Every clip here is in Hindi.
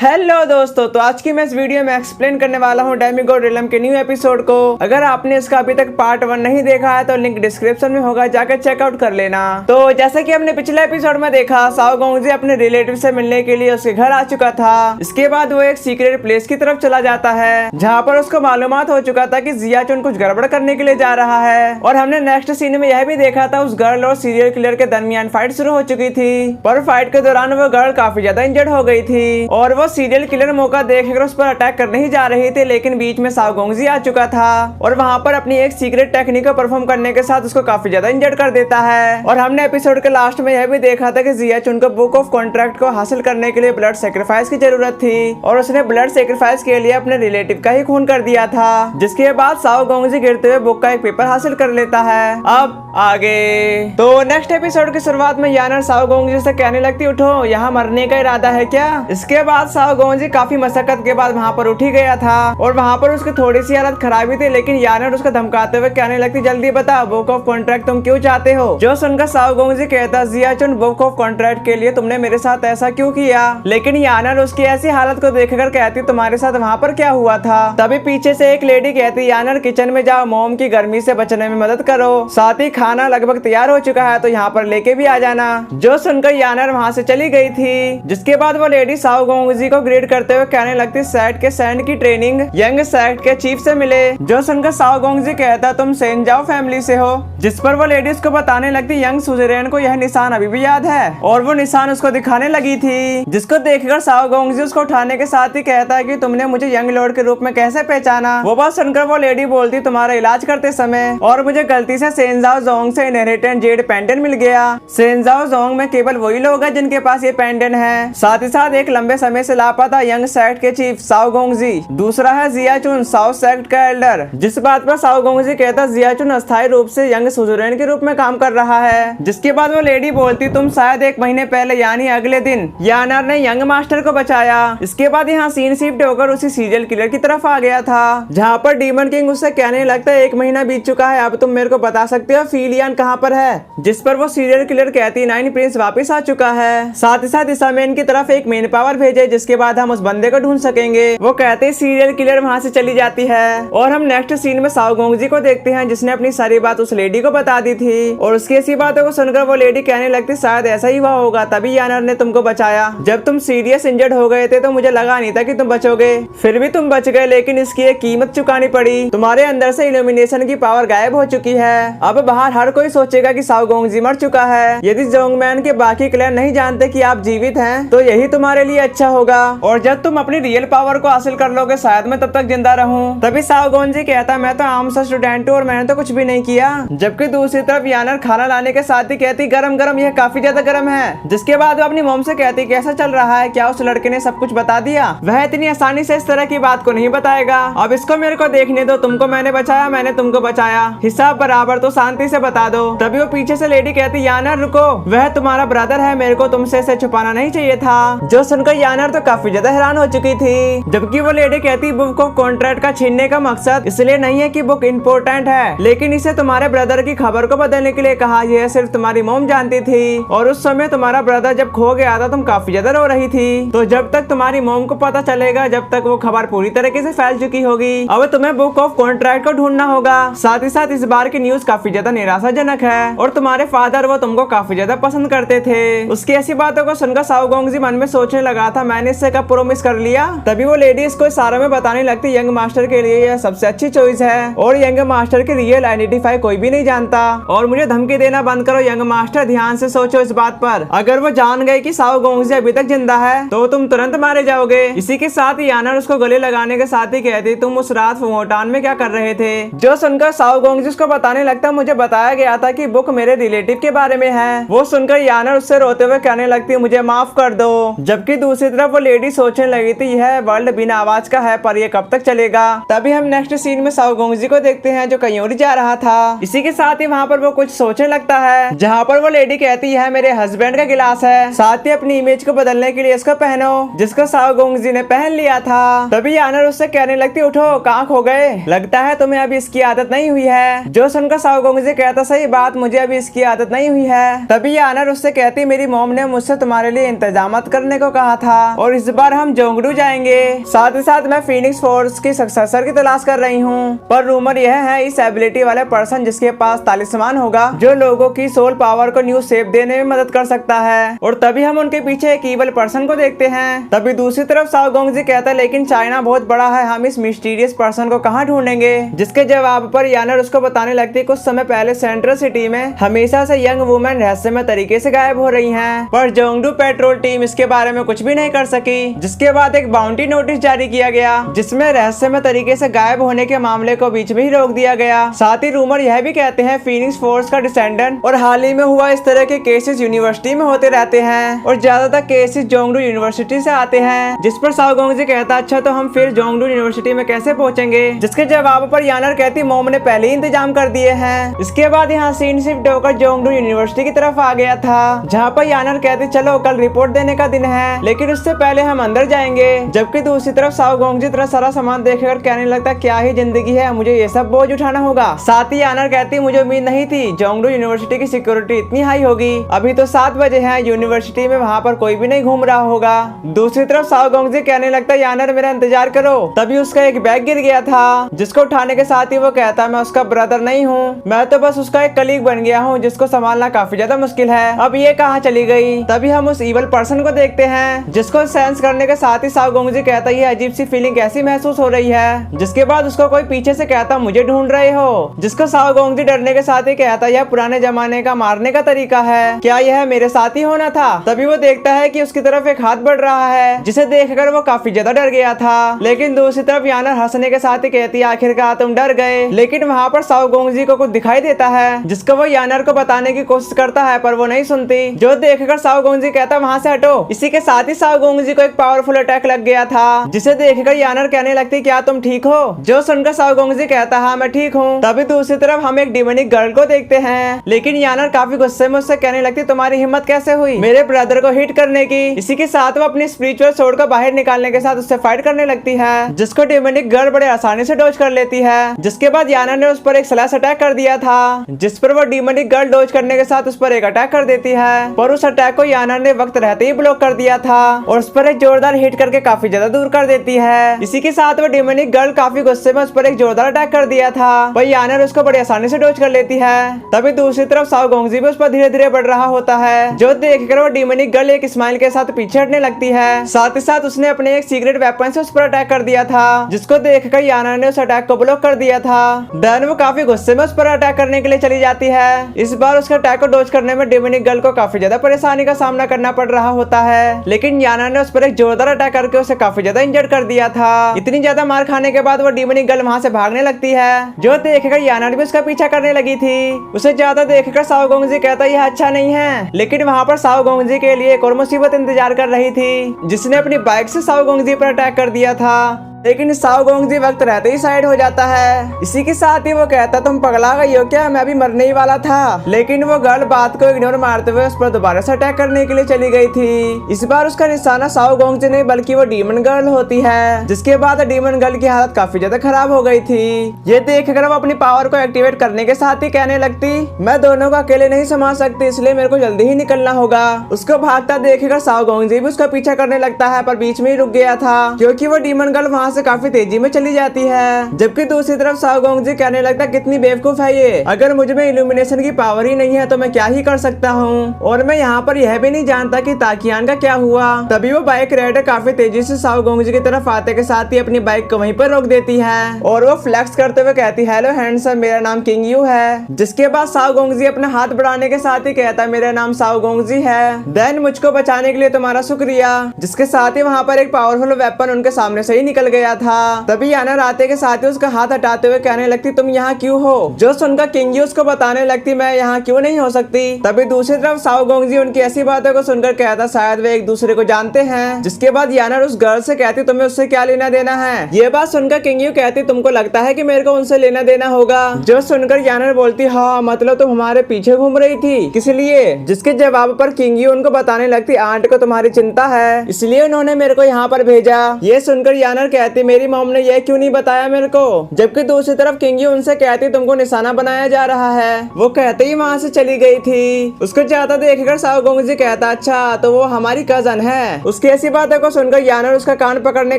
हेलो दोस्तों, तो आज की मैं इस वीडियो में एक्सप्लेन करने वाला हूँ डेमिगोड रियल्म के न्यू एपिसोड को। अगर आपने इसका अभी तक पार्ट 1 नहीं देखा है तो लिंक डिस्क्रिप्शन में होगा, जाकर चेकआउट कर लेना। तो जैसे कि हमने पिछले एपिसोड में देखा, साओ गोंगजी अपने रिलेटिव से मिलने के लिए उसके घर आ चुका था। इसके बाद वो एक सीक्रेट प्लेस की तरफ चला जाता है जहाँ पर उसको मालूमात हो चुका था कि जिया चुन कुछ गड़बड़ करने के लिए जा रहा है। और हमने नेक्स्ट सीन में यह भी देखा था उस गर्ल और सीरियल किलर के दरमियान फाइट शुरू हो चुकी थी, पर फाइट के दौरान वो गर्ल काफी ज्यादा इंजर्ड हो गई थी और वो सीरियल किलर मौका देखकर उस पर अटैक करने ही जा रही थी, लेकिन बीच में साओ गोंगजी आ चुका था और वहां पर अपनी एक सीक्रेट टेक्निक को परफॉर्म करने के साथ उसको काफी ज्यादा इंजर्ड कर देता है। और हमने एपिसोड के लास्ट में यह भी देखा था कि जिया चुन को बुक ऑफ कॉन्ट्रैक्ट को हासिल करने के लिए ब्लड सेक्रीफाइस की जरूरत थी और उसने ब्लड सेक्रीफाइस के लिए अपने रिलेटिव का ही खून कर दिया था, जिसके बाद साओ गोंगजी गिरते हुए बुक का एक पेपर हासिल कर लेता है। अब आगे तो नेक्स्ट एपिसोड की शुरुआत में यानर साओ गोंगजी से कहने लगती, उठो, यहाँ मरने का इरादा है क्या? इसके बाद साओ गोंगजी काफी मशक्कत के बाद वहाँ पर उठ ही गया था और वहाँ पर उसकी थोड़ी सी हालत खराब ही थी, लेकिन यानर उसको धमकाते हुए कहने लगती, जल्दी बता बुक ऑफ कॉन्ट्रैक्ट तुम क्यों चाहते हो? जो सुनकर साओ गोंगजी कहता, जिया चुन बुक ऑफ कॉन्ट्रैक्ट के लिए तुमने मेरे साथ ऐसा क्यों किया? लेकिन यानर उसकी ऐसी हालत को देखकर कहती, तुम्हारे साथ वहाँ पर क्या हुआ था? तभी पीछे से एक लेडी कहती, यानर किचन में जाओ, मोम की गर्मी से बचने में मदद करो, साथ ही खाना लगभग तैयार हो चुका है तो यहाँ पर लेके भी आ जाना। जो सुनकर यानर वहाँ से चली गई थी, जिसके बाद वो लेडी साओ गोंगजी को ग्रीट करते हुए कहने लगती, सेट के सैंड की ट्रेनिंग यंग सेट के चीफ से मिले। जो सुनकर साओ गोंगजी कहता, तुम सेंजाओ फैमिली से हो, जिस पर वो लेडीज को बताने लगती, यंग सुजेरेन को यह निशान अभी भी याद है और वो निशान उसको दिखाने लगी थी, जिसको देखकर साओ गोंगजी उसको उठाने के साथ ही कहता है कि तुमने मुझे यंग लॉर्ड के रूप में कैसे पहचाना? वो बात सुनकर वो लेडी बोलती, तुम्हारा इलाज करते समय और मुझे गलती से सेंजाओ जोंग से इनहेरिटेड जेड पेंडेंट मिल गया। सेंजाओ जोंग में केवल वही लोग हैं जिनके पास ये पेंडेंट है, साथ ही साथ एक लंबे समय से लापता यंग सेक्ट के चीफ साओ गोंगजी, दूसरा है जिया चुन साउथ सेक्ट का एल्डर। जिस बात पर साओ गोंगजी कहता, जिया चुन अस्थायी रूप से यंग सुजुरेन के रूप में काम कर रहा है। जिसके बाद वो लेडी बोलती, तुम शायद 1 महीने पहले यानी अगले दिन यानर ने यंग मास्टर को बचाया। इसके बाद यहाँ सीन शिफ्ट होकर उसी सीरियल किलर की तरफ आ गया था, जहाँ पर डीमन किंग उससे कहने लगता है, 1 महीना बीत चुका है, अब तुम मेरे को बता सकते हो फीलियान कहाँ पर है? जिस पर वो सीरियल किलर कहती, 9 प्रिंस वापस आ चुका है, साथ ही साथ इसामेन की तरफ एक मेन पावर भेजे जिसके बाद हम उस बंदे को ढूंढ सकेंगे। वो कहते सीरियल किलर वहाँ से चली जाती है और हम नेक्स्ट सीन में साओ गोंगजी को देखते हैं, जिसने अपनी सारी बात उस लेडी को बता दी थी और उसकी ऐसी बातों को सुनकर वो लेडी कहने लगती, शायद ऐसा ही हुआ होगा, तभी यानर ने तुमको बचाया। जब तुम सीरियस इंजर्ड हो गए थे तो मुझे लगा नहीं था कि तुम बचोगे, फिर भी तुम बच गए, लेकिन इसकी एक कीमत चुकानी पड़ी। तुम्हारे अंदर से इल्यूमिनेशन की पावर गायब हो चुकी है। अब बाहर हर कोई सोचेगा कि साओ गोंगजी मर चुका है। यदि जोंगमैन के बाकी क्लैन नहीं जानते कि आप जीवित हैं तो यही तुम्हारे लिए अच्छा होगा, और जब तुम अपनी रियल पावर को हासिल कर लोगे शायद मैं तब तक जिंदा रहूं। तभी साओ गोंगजी कहता, मैं तो आम सा स्टूडेंट हूँ और मैंने तो कुछ भी नहीं किया। जबकि दूसरी तरफ यानर खाना लाने के साथ ही कहती, गरम गरम, यह काफी ज्यादा गरम है। जिसके बाद वो अपनी मोम से कहती, कैसा चल रहा है? क्या उस लड़के ने सब कुछ बता दिया? वह इतनी आसानी से इस तरह की बात को नहीं बताएगा। अब इसको मेरे को देखने दो, तुमको मैंने बचाया, मैंने तुमको बचाया, हिसाब बराबर, तो शांति से बता दो। तभी वो पीछे से लेडी कहती, यानर रुको, वह तुम्हारा ब्रदर है, मेरे को तुमसे इसे छुपाना नहीं चाहिए था। जो सुनकर यानर तो काफी ज्यादा हैरान हो चुकी थी, जबकि वो लेडी कहती, बुक ऑफ कॉन्ट्रैक्ट का छीनने का मकसद इसलिए नहीं है कि बुक इम्पोर्टेंट है, लेकिन इसे तुम्हारे ब्रदर की खबर को बदलने के लिए कहा। यह सिर्फ तुम्हारी मोम जानती थी और उस समय तुम्हारा ब्रदर जब खो गया था तुम काफी ज्यादा रो रही थी, तो जब तक तुम्हारी मोम को पता चलेगा जब तक वो खबर पूरी तरीके से फैल चुकी होगी। अब तुम्हें बुक ऑफ कॉन्ट्रैक्ट को ढूंढना होगा। साथ ही साथ इस बार की न्यूज काफी ज्यादा निराशाजनक है और तुम्हारे फादर वो तुमको काफी ज्यादा पसंद करते थे। उसकी ऐसी बातों को सुनकर साओ गोंगजी मन में सोचने लगा था, मैंने इससे कब प्रोमिस कर लिया। तभी वो लेडी इसको इशारों में बताने लगती, यंग मास्टर के लिए यह सबसे अच्छी चॉइस है और यंग मास्टर की रियल आइडेंटिफाई कोई भी नहीं जानता। और मुझे धमकी देना बंद करो यंग मास्टर, ध्यान से सोचो इस बात पर। अगर वो जान गए कि साओ गोंगजी अभी तक जिंदा है तो तुम तुरंत मारे जाओगे। इसी के साथ ही यानर उसको गले लगाने के साथ ही कहती, तुम उस रात फुमोटान में क्या कर रहे थे? जो सुनकर साओ गोंगजी उसको बताने लगता, मुझे बताया गया था कि बुक मेरे रिलेटिव के बारे में है। वो सुनकर यानर उससे रोते हुए कहने लगती, मुझे माफ कर दो। जबकि दूसरी तरफ वो लेडी सोचने लगी थी, यह वर्ल्ड बिना आवाज का है पर ये कब तक चलेगा। तभी हम नेक्स्ट सीन में साओ गोंगजी को देखते हैं जो कहीं और जा रहा था। इसी के साथ ही वहाँ पर वो कुछ सोचने लगता है, जहाँ पर वो लेडी कहती है, मेरे हस्बैंड का गिलास है, साथ ही अपनी इमेज को बदलने के लिए इसको पहनो, जिसको साओ गोंगजी ने पहन लिया था। तभी यानर उससे कहने लगती, उठो, कहाँ खो गए? लगता है तुम्हें अभी इसकी आदत नहीं हुई है। जो सुनकर साओ गोंगजी कहता, सही बात, मुझे अभी इसकी आदत नहीं हुई है। तभी यानर उससे कहती, मेरी मोम ने मुझसे तुम्हारे लिए इंतजाम करने को कहा था और और इस बार हम जोंगडू जाएंगे। साथ ही साथ मैं फीनिक्स फोर्स की सक्सेसर की तलाश कर रही हूँ, पर रूमर यह है इस एबिलिटी वाले पर्सन जिसके पास तालिस्मान होगा जो लोगों की सोल पावर को न्यू शेप देने में मदद कर सकता है। और तभी हम उनके पीछे एक ईवल पर्सन को देखते हैं। तभी दूसरी तरफ साओ गोंगजी कहता है लेकिन चाइना बहुत बड़ा है, हम इस मिस्टीरियस पर्सन को कहाँ ढूंढेंगे। जिसके जवाब पर यानर उसको बताने लगती है कुछ समय पहले सेंट्रल सिटी में हमेशा से यंग वुमेन रहस्यमय तरीके से गायब हो रही हैं, पर जोंगडू पेट्रोल टीम इसके बारे में कुछ भी नहीं कर सकी। जिसके बाद एक बाउंटी नोटिस जारी किया गया जिसमें रहस्यमय तरीके से गायब होने के मामले को बीच में ही रोक दिया गया। साथ ही रूमर यह भी कहते हैं फीनिक्स फोर्स का डिसेंडेंट और हाल ही में हुआ इस तरह के केसेस यूनिवर्सिटी में होते रहते हैं और ज्यादातर केसेस जोंगडू यूनिवर्सिटी से आते हैं। जिस पर साओ गोंगजी कहता अच्छा तो हम फिर जोंगडू यूनिवर्सिटी में कैसे पहुंचेंगे। जिसके जवाब पर यानर कहती मोम ने पहले ही इंतजाम कर दिए हैं। इसके बाद यहाँ सीन शिफ्ट होकर जोंगडू यूनिवर्सिटी की तरफ आ गया था जहाँ पर यानर कहती चलो कल रिपोर्ट देने का दिन है लेकिन उससे पहले हम अंदर जाएंगे। जबकि दूसरी तरफ साओ गोंगजी तरह सारा सामान देखकर कहने लगता क्या ही जिंदगी है, मुझे ये सब बोझ उठाना होगा। साथ ही यानर कहती मुझे उम्मीद नहीं थी जोंगडू यूनिवर्सिटी की सिक्योरिटी इतनी हाई होगी। अभी तो 7 बजे है, यूनिवर्सिटी में वहाँ पर कोई भी नहीं घूम रहा होगा। दूसरी तरफ साओ गोंगजी कहने लगता यानर मेरा इंतजार करो। तभी उसका एक बैग गिर गया था जिसको उठाने के साथ ही वो कहता मैं उसका ब्रदर नहीं हूँ, मैं तो बस उसका एक कलीग बन गया हूँ जिसको संभालना काफी ज्यादा मुश्किल है। अब ये कहाँ चली गई। तभी हम उस ईवल पर्सन को देखते हैं जिसको सेंस करने के साथ ही साओ गोंगजी कहता ये अजीब सी फीलिंग कैसी महसूस हो रही है। जिसके बाद उसको कोई पीछे से कहता मुझे ढूंढ रहे हो। जिसको साओ गोंगजी डरने के साथ ही कहता यह पुराने जमाने का मारने का तरीका है, क्या यह मेरे साथ ही होना था। तभी वो देखता है कि उसकी तरफ एक हाथ बढ़ रहा है जिसे देखकर वो काफी ज्यादा डर गया था। लेकिन दूसरी तरफ यानर हंसने के साथ ही कहती आखिरकार तुम डर गए। लेकिन वहाँ पर साओ गोंगजी को कुछ दिखाई देता है जिसको वो यानर को बताने की कोशिश करता है पर वो नहीं सुनती। जो देखकर साओ गोंगजी कहता वहाँ से हटो। इसी के साथ ही साओ गोंगजी को एक पावरफुल अटैक लग गया था जिसे देखकर यानर कहने लगती क्या तुम ठीक हो। जो सुनकर साओ गोंगजी कहता हाँ मैं ठीक हूँ। तभी दूसरी तरफ हम एक डिमोनिक गर्ल को देखते हैं लेकिन यानर काफी गुस्से में उससे कहने लगती तुम्हारी हिम्मत कैसे हुई मेरे ब्रदर को हिट करने की। इसी के साथ वो अपनी स्पिरिचुअल सोर्ड को बाहर निकालने के साथ उससे फाइट करने लगती है जिसको डिमोनिक गर्ल बड़े आसानी से डॉज कर लेती है। जिसके बाद यानर ने उस पर एक स्लैश अटैक कर दिया था जिस पर वो डिमोनिक गर्ल डॉज करने के साथ उस पर एक अटैक कर देती है, पर उस अटैक को यानर ने वक्त रहते ही ब्लॉक कर दिया था और उस पर एक जोरदार हिट करके काफी ज्यादा दूर कर देती है। इसी के साथ वो डिमोनिक गर्ल काफी गुस्से में उस पर एक जोरदार अटैक कर दिया था पर यानर उसको बड़ी आसानी से डॉज कर लेती है। तभी दूसरी तरफ साओ गोंगजी भी उस पर धीरे धीरे बढ़ रहा होता है जो देखकर वो डिमोनिक गर्ल एक स्माइल के साथ पीछे हटने लगती है। साथ ही साथ उसने अपने एक सीक्रेट वेपन से उस पर अटैक कर दिया था जिसको देखकर यानर ने उस अटैक को ब्लॉक कर दिया था। देन वो काफी गुस्से में उस पर अटैक करने के लिए चली जाती है। इस बार उसके अटैक को डॉज करने में डिमोनिक गर्ल को काफी ज्यादा परेशानी का सामना करना पड़ रहा होता है लेकिन यानर ने उस पर एक जोरदार अटैक करके उसे काफी ज्यादा इंजर्ड कर दिया था। इतनी ज्यादा मार खाने के बाद वो डिमोनिक गर्ल वहाँ से भागने लगती है जो देखकर यानर भी उसका पीछा करने लगी थी। उसे ज्यादा देखकर साओ गोंगजी कहता यह अच्छा नहीं है लेकिन वहाँ पर साओ गोंगजी के लिए एक और मुसीबत इंतजार कर रही थी जिसने अपनी बाइक से साओ गोंगजी पर अटैक कर दिया था। लेकिन साओ गोंगजी वक्त रहते ही साइड हो जाता है। इसी के साथ ही वो कहता तुम पगला गई हो क्या, मैं भी मरने ही वाला था। लेकिन वो गर्ल बात को इग्नोर मारते हुए उस पर दोबारा से अटैक करने के लिए चली गई थी। इस बार उसका निशाना साओ गोंगजी नहीं बल्कि वो डीमन गर्ल होती है जिसके बाद डीमन गर्ल की हालत काफी ज्यादा खराब हो गई थी। ये देखकर वो अपनी पावर को एक्टिवेट करने के साथ ही कहने लगती मैं दोनों को अकेले नहीं संभाल सकती इसलिए मेरे को जल्दी ही निकलना होगा। उसको भागता देखकर साओ गोंगजी भी उसका पीछा करने लगता है पर बीच में ही रुक गया था क्योंकि वो डीमन गर्ल वहाँ से काफी तेजी में चली जाती है। जबकि दूसरी तरफ साओ गोंगजी कहने लगता कितनी बेवकूफ है ये, अगर मुझ में इल्यूमिनेशन की पावर ही नहीं है तो मैं क्या ही कर सकता हूँ और मैं यहाँ पर यह भी नहीं जानता कि ताकियान का क्या हुआ। तभी वो बाइक राइडर काफी तेजी से साओ गोंगजी की तरफ आते के साथ ही अपनी बाइक को वहीं पर रोक देती है और वो फ्लेक्स करते हुए कहती हेलो हैंडसम मेरा नाम किंग यू है। जिसके बाद साओ गोंगजी अपना हाथ बढ़ाने के साथ ही कहता मेरा नाम साओ गोंगजी है, देन मुझको बचाने के लिए तुम्हारा शुक्रिया। जिसके साथ ही वहाँ पर एक पावरफुल वेपन उनके सामने से ही निकल गया था। तभी यानर आते के साथ ही उसका हाथ हटाते हुए कहने लगती तुम यहाँ क्यों हो। जो सुनकर किंग यू उसको बताने लगती मैं यहाँ क्यों नहीं हो सकती। तभी दूसरी तरफ साओ गोंगजी उनकी ऐसी बातों को सुनकर कहता शायद वे एक दूसरे को जानते हैं। जिसके बाद यानर उस गर्ल से कहती तुम्हें उससे क्या लेना देना है। ये बात सुनकर किंग यू कहती तुमको लगता है कि मेरे को उनसे लेना देना होगा। जो सुनकर यानर बोलती हाँ मतलब तुम हमारे पीछे घूम रही थी किस लिए। जिसके जवाब पर किंग यू उनको बताने लगती आंट को तुम्हारी चिंता है इसलिए उन्होंने मेरे को यहाँ पर भेजा। ये सुनकर यानर कहती कहती मेरी मॉम ने ये क्यों नहीं बताया मेरे को। जबकि दूसरी तरफ किंगी उनसे कहती तुमको निशाना बनाया जा रहा है। वो कहते ही वहाँ से चली गई थी। उसको जाता देखकर साओ गोंगजी कहता अच्छा तो वो हमारी कजन है। उसकी ऐसी बातों को सुनकर यानर उसका कान पकड़ने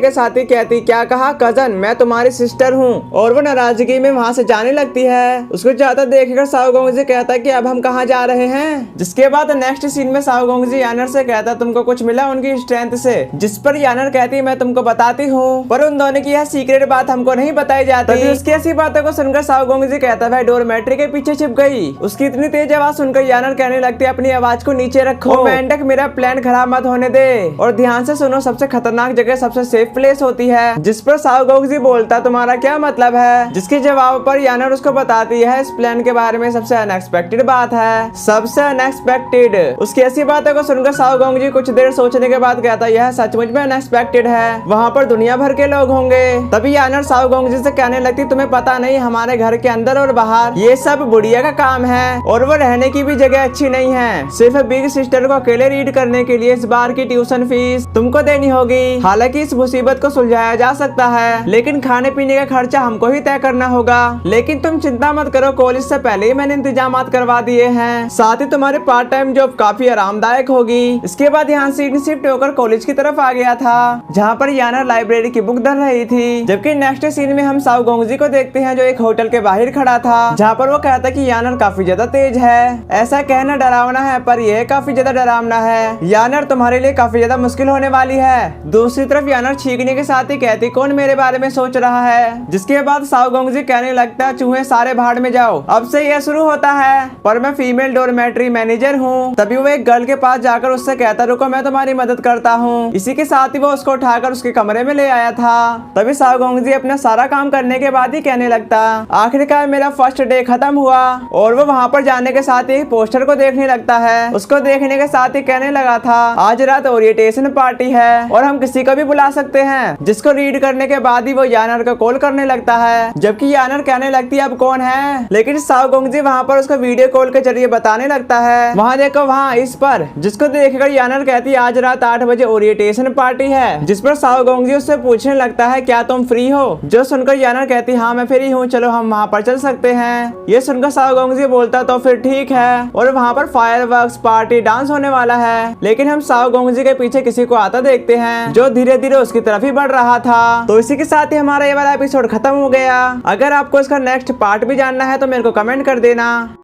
के साथ ही कहती क्या कहा कजन, मैं तुम्हारी सिस्टर हूँ। और वो नाराजगी में वहाँ से जाने लगती है। उसको जाता देखकर साओ गोंगजी कहता कि अब हम कहाँ जा रहे हैं। जिसके बाद नेक्स्ट सीन में साओ गोंगजी यानर से कहता तुमको कुछ मिला उनकी स्ट्रेंथ से। जिस पर यानर कहती मैं तुमको बताती हूँ, पर उन दोनों की यह सीक्रेट बात हमको नहीं बताई जाती। तभी उसकी ऐसी बातों को सुनकर साओ गोंगजी कहता भाई डोरमेट्री के पीछे छिप गई। उसकी इतनी तेज आवाज सुनकर यानर कहने लगती अपनी आवाज को नीचे रखो, मेंढक मेरा प्लान खराब मत होने दे और ध्यान से सुनो, सबसे खतरनाक जगह सबसे सेफ प्लेस होती है। जिस पर साओ गोंगजी बोलता तुम्हारा क्या मतलब है। जिसके जवाब पर यानर उसको बताती है इस प्लान के बारे में सबसे अनएक्सपेक्टेड बात है, सबसे अनएक्सपेक्टेड। उसकी ऐसी बातों को सुनकर साओ गोंगजी कुछ देर सोचने के बाद कहता यह सचमुच में अनएक्सपेक्टेड है, वहाँ पर दुनिया भर के लोग होंगे। तभी यानर साओ गोंगजी से कहने लगती तुम्हें पता नहीं हमारे घर के अंदर और बाहर ये सब बुढ़िया का काम है और वो रहने की भी जगह अच्छी नहीं है। सिर्फ बिग सिस्टर को अकेले रीड करने के लिए इस बार की ट्यूशन फीस तुमको देनी होगी। हालांकि इस मुसीबत को सुलझाया जा सकता है लेकिन खाने पीने का खर्चा हमको ही तय करना होगा। लेकिन तुम चिंता मत करो, कॉलेज से पहले ही मैंने इंतजाम करवा दिए हैं। साथ ही तुम्हारे पार्ट टाइम जॉब काफी आरामदायक होगी। इसके बाद यहाँ सीट शिफ्ट होकर कॉलेज की तरफ आ गया था जहाँ पर यानर लाइब्रेरी की बुक धर रही थी। जबकि नेक्स्ट सीन में हम साओ गोंगजी को देखते हैं जो एक होटल के बाहर खड़ा था जहाँ पर वो कहता कि यानर काफी ज्यादा तेज है। ऐसा कहना डरावना है पर यह काफी ज्यादा डरावना है। यानर तुम्हारे लिए काफी ज्यादा मुश्किल होने वाली है। दूसरी तरफ यानर छींकने के साथ ही कहती कौन मेरे बारे में सोच रहा है। जिसके बाद साओ गोंगजी कहने लगता चूहे सारे भाड़ में जाओ, अब से यह शुरू होता है, पर मैं फीमेल डोरमेट्री मैनेजर हूँ। तभी वो एक गर्ल के पास जाकर उससे कहता रुको मैं तुम्हारी मदद करता हूँ। इसी के साथ ही वो उसको उठाकर उसके कमरे में ले आया था। तभी साओ गोंगजी अपना सारा काम करने के बाद ही कहने लगता आखिरकार मेरा फर्स्ट डे खत्म हुआ। और वो वहाँ पर जाने के साथ ही पोस्टर को देखने लगता है। उसको देखने के साथ ही कहने लगा था आज रात ओरिएंटेशन पार्टी है और हम किसी को भी बुला सकते हैं। जिसको रीड करने के बाद ही वो यानर को कॉल करने लगता है। जबकि यानर कहने लगती है अब कौन है, लेकिन साओ गोंगजी वहाँ पर उसको वीडियो कॉल के जरिए बताने लगता है वहाँ देखो वहाँ इस पर। जिसको देखकर यानर कहती आज रात 8 बजे ओरिएंटेशन पार्टी है। जिस पर साओ गोंगजी उससे पूछने लगता है क्या तुम फ्री हो। जो सुनकर यानर कहती हाँ मैं फ्री हूँ, चलो हम वहाँ पर चल सकते हैं। ये सुनकर साओ गोंगजी बोलता तो फिर ठीक है। और वहाँ पर फायरवर्क्स पार्टी डांस होने वाला है। लेकिन हम साओ गोंगजी के पीछे किसी को आता देखते हैं जो धीरे धीरे उसकी तरफ ही बढ़ रहा था। तो इसी के साथ ही हमारा ये वाला एपिसोड खत्म हो गया। अगर आपको इसका नेक्स्ट पार्ट भी जानना है तो मेरे को कमेंट कर देना।